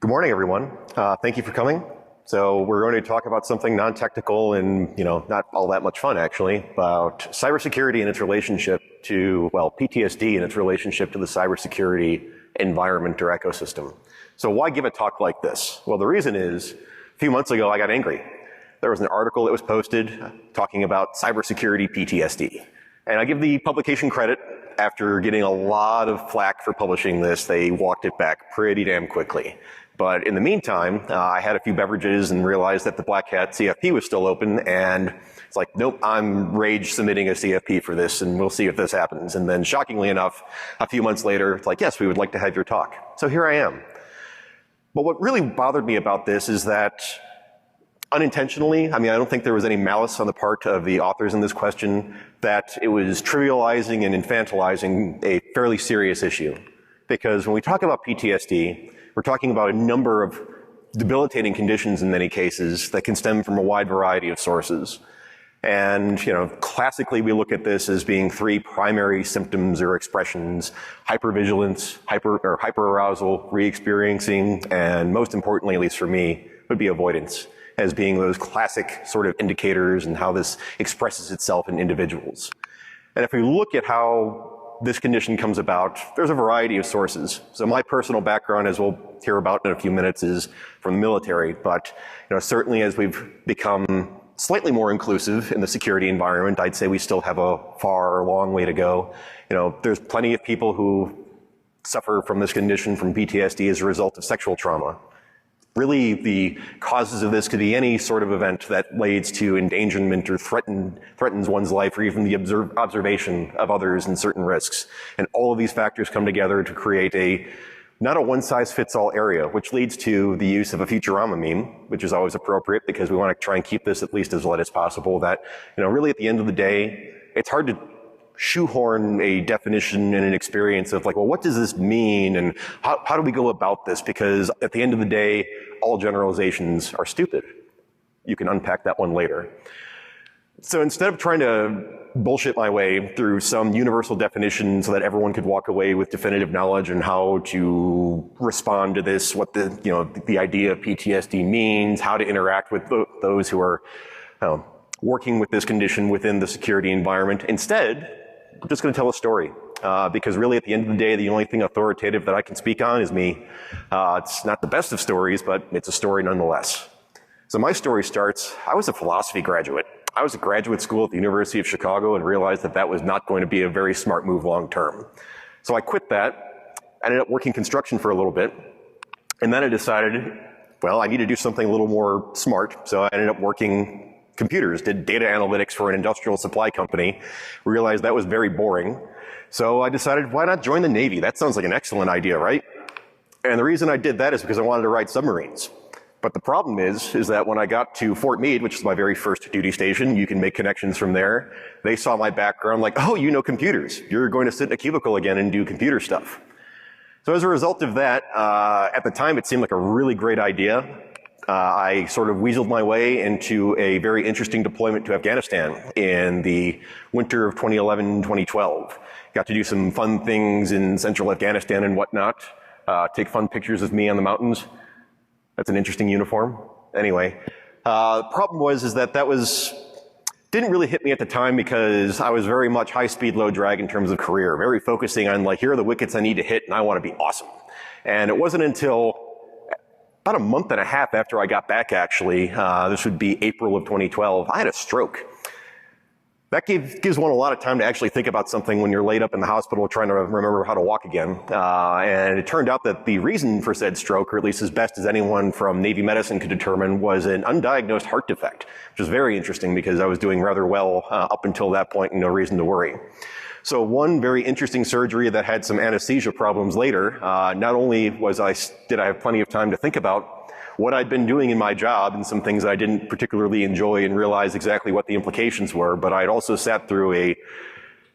Good morning, everyone. Thank you for coming. So we're going to talk about something non-technical and, not all that much fun, actually, about cybersecurity and its relationship to, PTSD and its relationship to the cybersecurity environment or ecosystem. So why give a talk like this? Well, the reason is, a few months ago, I got angry. There was an article that was posted talking about cybersecurity PTSD. And I give the publication credit. After getting a lot of flack for publishing this, they walked it back pretty damn quickly. But in the meantime, I had a few beverages and realized that the Black Hat CFP was still open, and it's like, nope, I'm rage submitting a CFP for this, and we'll see if this happens. And then shockingly enough, a few months later, it's like, yes, we would like to have your talk. So here I am. But what really bothered me about this is that unintentionally, I don't think there was any malice on the part of the authors in this question, that it was trivializing and infantilizing a fairly serious issue. Because when we talk about PTSD, we're talking about a number of debilitating conditions in many cases that can stem from a wide variety of sources. And, classically we look at this as being three primary symptoms or expressions: hypervigilance, hyperarousal, re-experiencing, and most importantly, at least for me, would be avoidance, as being those classic sort of indicators and how this expresses itself in individuals. And if we look at how this condition comes about, there's a variety of sources. So my personal background, as we'll hear about in a few minutes, is from the military. But certainly as we've become slightly more inclusive in the security environment, I'd say we still have a long way to go. There's plenty of people who suffer from this condition, from PTSD, as a result of sexual trauma. Really, the causes of this could be any sort of event that leads to endangerment or threatens one's life, or even the observation of others and certain risks. And all of these factors come together to create not a one-size-fits-all area, which leads to the use of a Futurama meme, which is always appropriate because we want to try and keep this at least as light as possible. That, really at the end of the day, it's hard to shoehorn a definition and an experience of what does this mean and how do we go about this? Because at the end of the day, all generalizations are stupid. You can unpack that one later. So instead of trying to bullshit my way through some universal definition so that everyone could walk away with definitive knowledge on how to respond to this, what the idea of PTSD means, how to interact with those who are working with this condition within the security environment, instead, I'm just going to tell a story, because really at the end of the day, the only thing authoritative that I can speak on is me. It's not the best of stories, but it's a story nonetheless. So my story starts, I was a philosophy graduate. I was at graduate school at the University of Chicago and realized that was not going to be a very smart move long term. So I quit that, ended up working construction for a little bit, and then I decided, I need to do something a little more smart, so I ended up working computers, did data analytics for an industrial supply company, realized that was very boring. So I decided, why not join the Navy? That sounds like an excellent idea, right? And the reason I did that is because I wanted to ride submarines. But the problem is that when I got to Fort Meade, which is my very first duty station, you can make connections from there. They saw my background like, oh, you know computers. You're going to sit in a cubicle again and do computer stuff. So as a result of that, at the time it seemed like a really great idea. I sort of weaseled my way into a very interesting deployment to Afghanistan in the winter of 2011-2012. Got to do some fun things in central Afghanistan and whatnot. Take fun pictures of me on the mountains. That's an interesting uniform. Anyway, the problem was that didn't really hit me at the time because I was very much high speed, low drag in terms of career, very focusing on here are the wickets I need to hit and I want to be awesome. And it wasn't until about a month and a half after I got back, actually, this would be April of 2012, I had a stroke. That gives one a lot of time to actually think about something when you're laid up in the hospital trying to remember how to walk again. And it turned out that the reason for said stroke, or at least as best as anyone from Navy medicine could determine, was an undiagnosed heart defect, which was very interesting because I was doing rather well up until that point and no reason to worry. So one very interesting surgery that had some anesthesia problems later, not only did I have plenty of time to think about what I'd been doing in my job and some things I didn't particularly enjoy and realize exactly what the implications were, but I'd also sat through a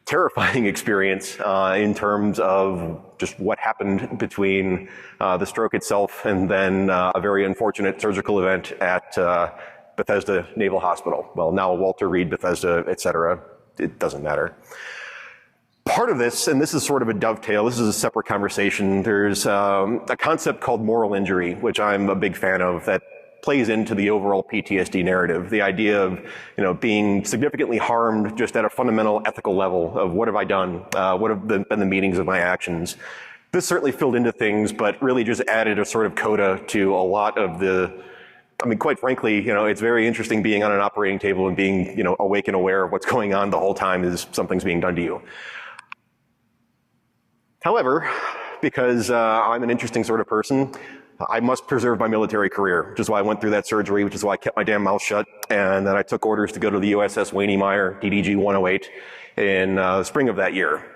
terrifying experience in terms of just what happened between the stroke itself and then a very unfortunate surgical event at Bethesda Naval Hospital. Well, now Walter Reed, Bethesda, etc. It doesn't matter. Part of this, and this is sort of a dovetail, this is a separate conversation, there's a concept called moral injury, which I'm a big fan of, that plays into the overall PTSD narrative. The idea of, being significantly harmed just at a fundamental ethical level of what have I done, what have been the meanings of my actions. This certainly filled into things, but really just added a sort of coda to a lot of quite frankly, it's very interesting being on an operating table and being, awake and aware of what's going on the whole time as something's being done to you. However, because I'm an interesting sort of person, I must preserve my military career, which is why I went through that surgery, which is why I kept my damn mouth shut, and then I took orders to go to the USS Wayne Meyer, DDG 108, in the spring of that year.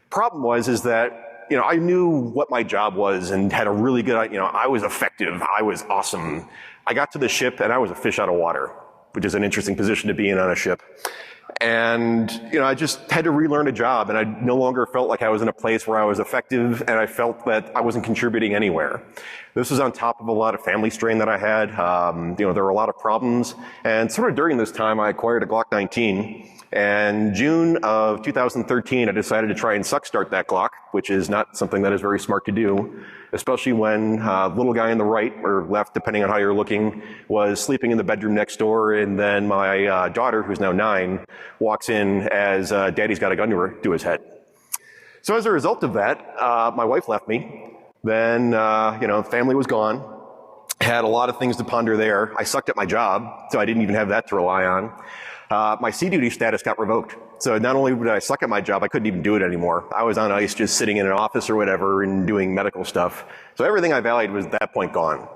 Problem is that, I knew what my job was and had a really good, I was effective, I was awesome. I got to the ship and I was a fish out of water, which is an interesting position to be in on a ship. And, I just had to relearn a job, and I no longer felt like I was in a place where I was effective, and I felt that I wasn't contributing anywhere. This was on top of a lot of family strain that I had. There were a lot of problems, and sort of during this time, I acquired a Glock 19. And June of 2013, I decided to try and suck start that Glock, which is not something that is very smart to do, especially when the little guy on the right or left, depending on how you're looking, was sleeping in the bedroom next door, and then my daughter, who's now 9, walks in as daddy's got a gun to his head. So as a result of that, my wife left me. Then, family was gone. Had a lot of things to ponder there. I sucked at my job, so I didn't even have that to rely on. My sea duty status got revoked. So not only did I suck at my job, I couldn't even do it anymore. I was on ice just sitting in an office or whatever and doing medical stuff. So everything I valued was at that point gone.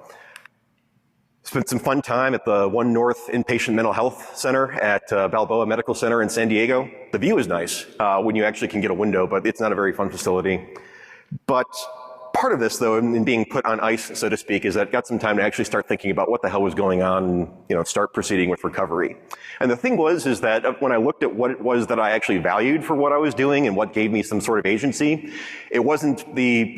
Spent some fun time at the One North Inpatient Mental Health Center at Balboa Medical Center in San Diego. The view is nice when you actually can get a window, but it's not a very fun facility. But part of this, though, in being put on ice, so to speak, is that I got some time to actually start thinking about what the hell was going on and, start proceeding with recovery. And the thing is that when I looked at what it was that I actually valued for what I was doing and what gave me some sort of agency, it wasn't the,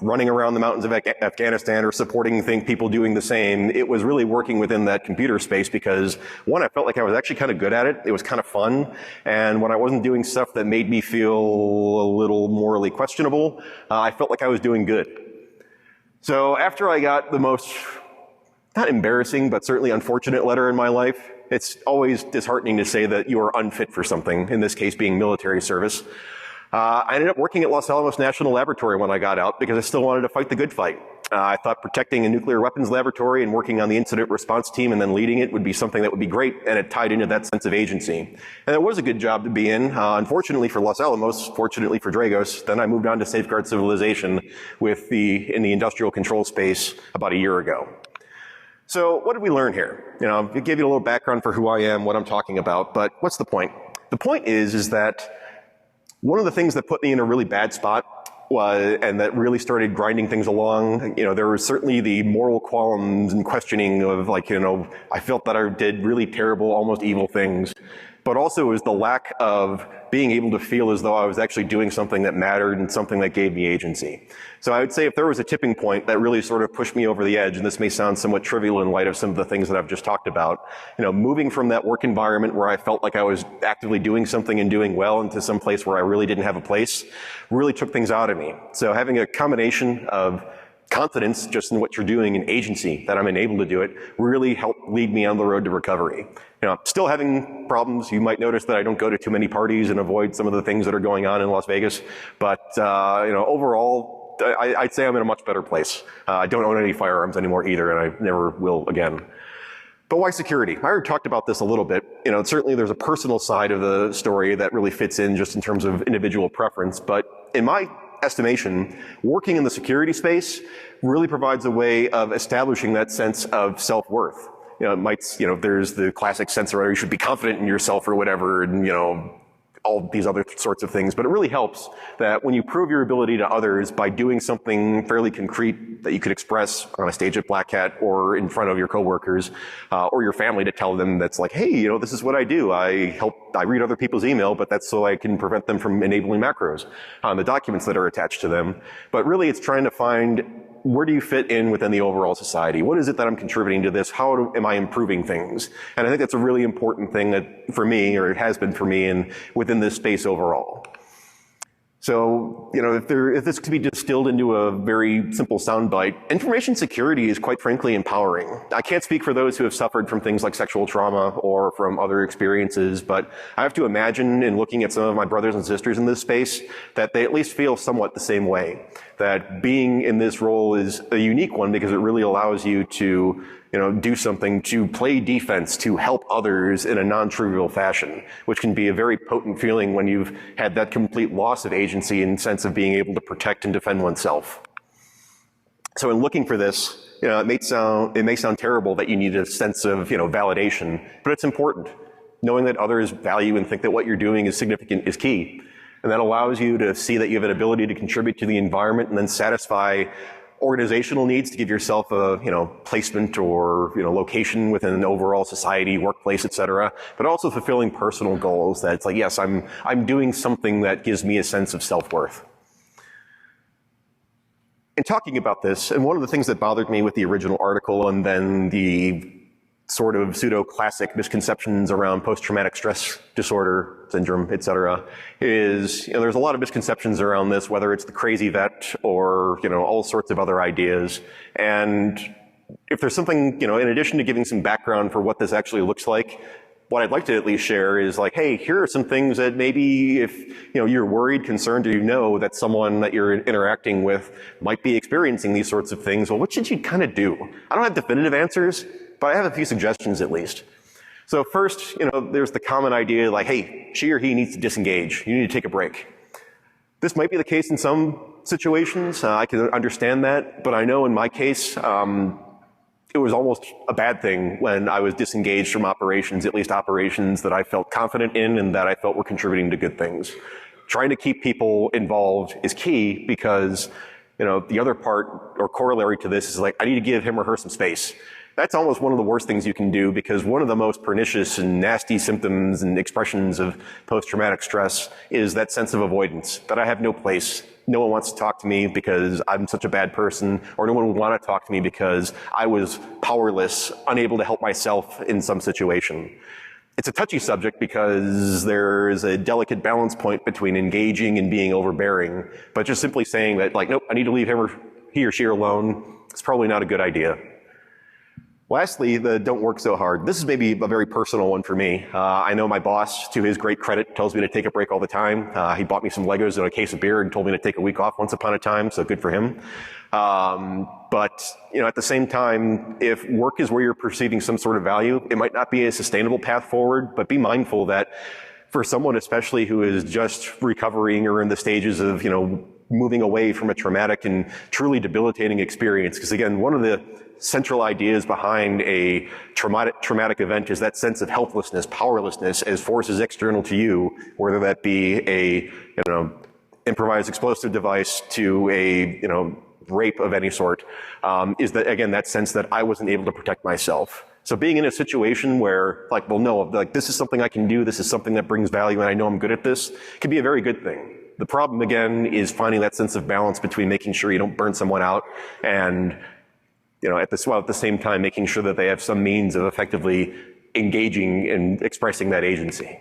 running around the mountains of Afghanistan or supporting people doing the same. It was really working within that computer space because, one, I felt like I was actually kind of good at it. It was kind of fun. And when I wasn't doing stuff that made me feel a little morally questionable, I felt like I was doing good. So after I got the most, not embarrassing, but certainly unfortunate letter in my life, it's always disheartening to say that you are unfit for something, in this case being military service. I ended up working at Los Alamos National Laboratory when I got out because I still wanted to fight the good fight. I thought protecting a nuclear weapons laboratory and working on the incident response team and then leading it would be something that would be great, and it tied into that sense of agency. And it was a good job to be in. Unfortunately for Los Alamos, fortunately for Dragos, then I moved on to Safeguard Civilization in the industrial control space about a year ago. So what did we learn here? I gave you a little background for who I am, what I'm talking about, but what's the point? The point is that one of the things that put me in a really bad spot and that really started grinding things along, there was certainly the moral qualms and questioning of I felt that I did really terrible, almost evil things, but also it was the lack of being able to feel as though I was actually doing something that mattered and something that gave me agency. So I would say if there was a tipping point that really sort of pushed me over the edge, and this may sound somewhat trivial in light of some of the things that I've just talked about, moving from that work environment where I felt like I was actively doing something and doing well into some place where I really didn't have a place, really took things out of me. So having a combination of confidence just in what you're doing and agency that I'm enabled to do it really helped lead me on the road to recovery. Still having problems. You might notice that I don't go to too many parties and avoid some of the things that are going on in Las Vegas. But, overall, I'd say I'm in a much better place. I don't own any firearms anymore either, and I never will again. But why security? I already talked about this a little bit. Certainly there's a personal side of the story that really fits in just in terms of individual preference. But in my estimation, working in the security space really provides a way of establishing that sense of self-worth. There's the classic sense where you should be confident in yourself or whatever, and, all these other sorts of things. But it really helps that when you prove your ability to others by doing something fairly concrete that you could express on a stage at Black Hat or in front of your coworkers, or your family to tell them that's like, hey, this is what I do. I read other people's email, but that's so I can prevent them from enabling macros on the documents that are attached to them. But really it's trying to find, where do you fit in within the overall society? What is it that I'm contributing to this? How am I improving things? And I think that's a really important thing that for me, or it has been for me, and within this space overall. So, if this could be distilled into a very simple soundbite, information security is quite frankly empowering. I can't speak for those who have suffered from things like sexual trauma or from other experiences, but I have to imagine in looking at some of my brothers and sisters in this space that they at least feel somewhat the same way. That being in this role is a unique one because it really allows you to do something, to play defense, to help others in a non-trivial fashion, which can be a very potent feeling when you've had that complete loss of agency in the sense of being able to protect and defend oneself. So in looking for this, it may sound terrible that you need a sense of, validation, but it's important. Knowing that others value and think that what you're doing is significant is key. And that allows you to see that you have an ability to contribute to the environment and then satisfy organizational needs to give yourself a, placement or, location within an overall society, workplace, etc. But also fulfilling personal goals that it's like, yes, I'm doing something that gives me a sense of self-worth. In talking about this, and one of the things that bothered me with the original article and then the sort of pseudo-classic misconceptions around post-traumatic stress disorder syndrome, etc., is, there's a lot of misconceptions around this, whether it's the crazy vet or, all sorts of other ideas. And if there's something, in addition to giving some background for what this actually looks like, what I'd like to at least share is like, hey, here are some things that maybe if, you're worried, concerned, or that someone that you're interacting with might be experiencing these sorts of things, well, what should you kind of do? I don't have definitive answers, but I have a few suggestions at least. So first, there's the common idea like, hey, she or he needs to disengage. You need to take a break. This might be the case in some situations. I can understand that, but I know in my case, it was almost a bad thing when I was disengaged from operations, at least operations that I felt confident in and that I felt were contributing to good things. Trying to keep people involved is key because, the other part or corollary to this is like, I need to give him or her some space. That's almost one of the worst things you can do because one of the most pernicious and nasty symptoms and expressions of post-traumatic stress is that sense of avoidance, that I have no place. No one wants to talk to me because I'm such a bad person, or no one would want to talk to me because I was powerless, unable to help myself in some situation. It's a touchy subject because there is a delicate balance point between engaging and being overbearing, but just simply saying that like, nope, I need to leave he or she alone, it's probably not a good idea. Lastly, the don't work so hard. This is maybe a very personal one for me. I know my boss, to his great credit, tells me to take a break all the time. He bought me some Legos and a case of beer and told me to take a week off once upon a time, so good for him. But at the same time, if work is where you're perceiving some sort of value, it might not be a sustainable path forward, but be mindful that for someone especially who is just recovering or in the stages of, moving away from a traumatic and truly debilitating experience, because again, one of the central ideas behind a traumatic event is that sense of helplessness, powerlessness as forces external to you, whether that be a, improvised explosive device to a, rape of any sort, is that, again, that sense that I wasn't able to protect myself. So being in a situation where like, well, no, like this is something I can do, this is something that brings value and I know I'm good at this, can be a very good thing. The problem again is finding that sense of balance between making sure you don't burn someone out and at the same time, making sure that they have some means of effectively engaging and expressing that agency.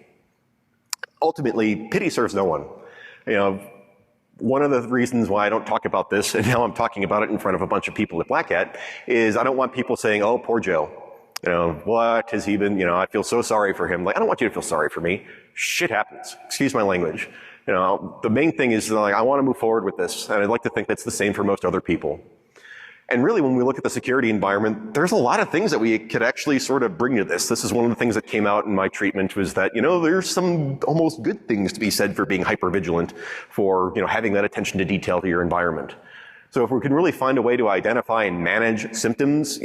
Ultimately, pity serves no one. One of the reasons why I don't talk about this, and now I'm talking about it in front of a bunch of people at Black Hat, is I don't want people saying, oh, poor Joe. What has he been, I feel so sorry for him. Like, I don't want you to feel sorry for me. Shit happens. Excuse my language. The main thing is like, I want to move forward with this. And I'd like to think that's the same for most other people. And really, when we look at the security environment, there's a lot of things that we could actually sort of bring to this. This is one of the things that came out in my treatment was that, there's some almost good things to be said for being hypervigilant, for, having that attention to detail to your environment. So if we can really find a way to identify and manage symptoms,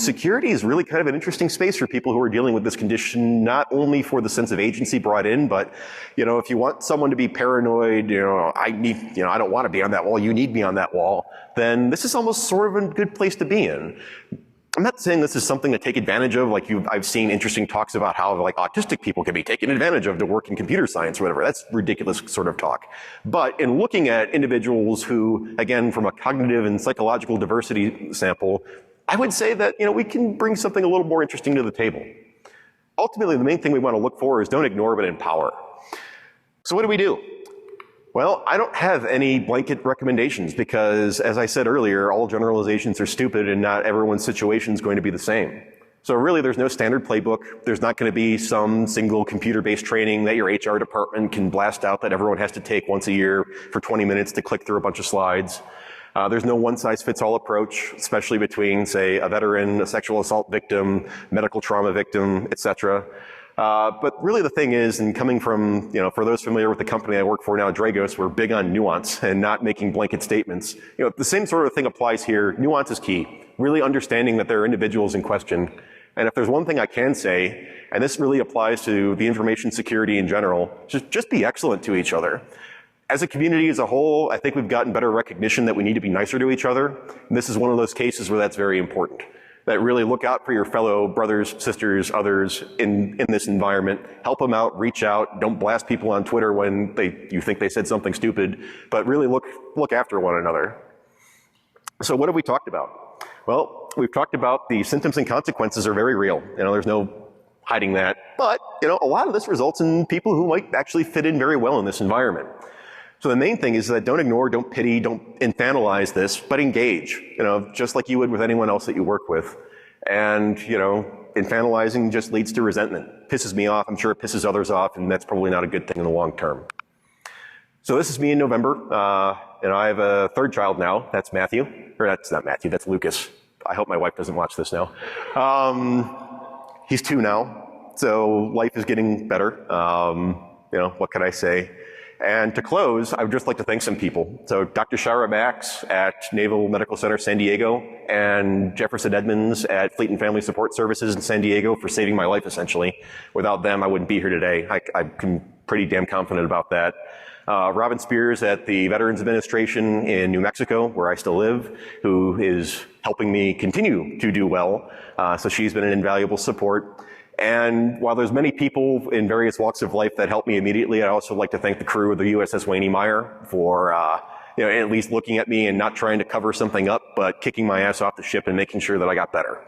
security is really kind of an interesting space for people who are dealing with this condition, not only for the sense of agency brought in, but, if you want someone to be paranoid, I don't want to be on that wall, you need me on that wall, then this is almost sort of a good place to be in. I'm not saying this is something to take advantage of, like I've seen interesting talks about how like autistic people can be taken advantage of to work in computer science or whatever. That's ridiculous sort of talk. But in looking at individuals who, again, from a cognitive and psychological diversity sample, I would say that, we can bring something a little more interesting to the table. Ultimately, the main thing we want to look for is don't ignore but empower. So what do we do? Well, I don't have any blanket recommendations because, as I said earlier, all generalizations are stupid and not everyone's situation is going to be the same. So really, there's no standard playbook. There's not going to be some single computer-based training that your HR department can blast out that everyone has to take once a year for 20 minutes to click through a bunch of slides. There's no one-size-fits-all approach, especially between, say, a veteran, a sexual assault victim, medical trauma victim, etc. But really the thing is, and coming from, for those familiar with the company I work for now, Dragos, we're big on nuance and not making blanket statements. The same sort of thing applies here. Nuance is key. Really understanding that there are individuals in question. And if there's one thing I can say, and this really applies to the information security in general, just be excellent to each other. As a community as a whole, I think we've gotten better recognition that we need to be nicer to each other. And this is one of those cases where that's very important. That really look out for your fellow brothers, sisters, others in this environment. Help them out, reach out. Don't blast people on Twitter when you think they said something stupid, but really look after one another. So what have we talked about? Well, we've talked about the symptoms and consequences are very real. There's no hiding that. But, a lot of this results in people who might actually fit in very well in this environment. So the main thing is that don't ignore, don't pity, don't infantilize this, but engage, just like you would with anyone else that you work with. And, infantilizing just leads to resentment. Pisses me off, I'm sure it pisses others off, and that's probably not a good thing in the long term. So this is me in November, and I have a third child now. That's Matthew. Or that's not Matthew, that's Lucas. I hope my wife doesn't watch this now. He's 2 now, so life is getting better. What can I say? And to close, I would just like to thank some people. So Dr. Shara Max at Naval Medical Center San Diego and Jefferson Edmonds at Fleet and Family Support Services in San Diego for saving my life, essentially. Without them, I wouldn't be here today. I'm pretty damn confident about that. Robin Spears at the Veterans Administration in New Mexico, where I still live, who is helping me continue to do well. So she's been an invaluable support. And while there's many people in various walks of life that helped me immediately, I'd also like to thank the crew of the USS Wayne Meyer for, at least looking at me and not trying to cover something up, but kicking my ass off the ship and making sure that I got better.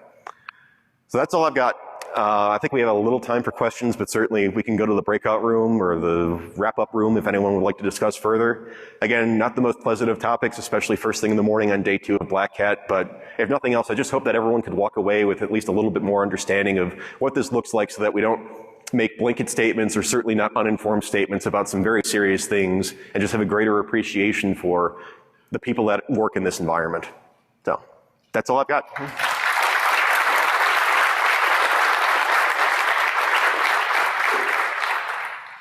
So that's all I've got. I think we have a little time for questions, but certainly we can go to the breakout room or the wrap-up room if anyone would like to discuss further. Again, not the most pleasant of topics, especially first thing in the morning on day 2 of Black Hat, but if nothing else, I just hope that everyone could walk away with at least a little bit more understanding of what this looks like so that we don't make blanket statements or certainly not uninformed statements about some very serious things and just have a greater appreciation for the people that work in this environment. So that's all I've got.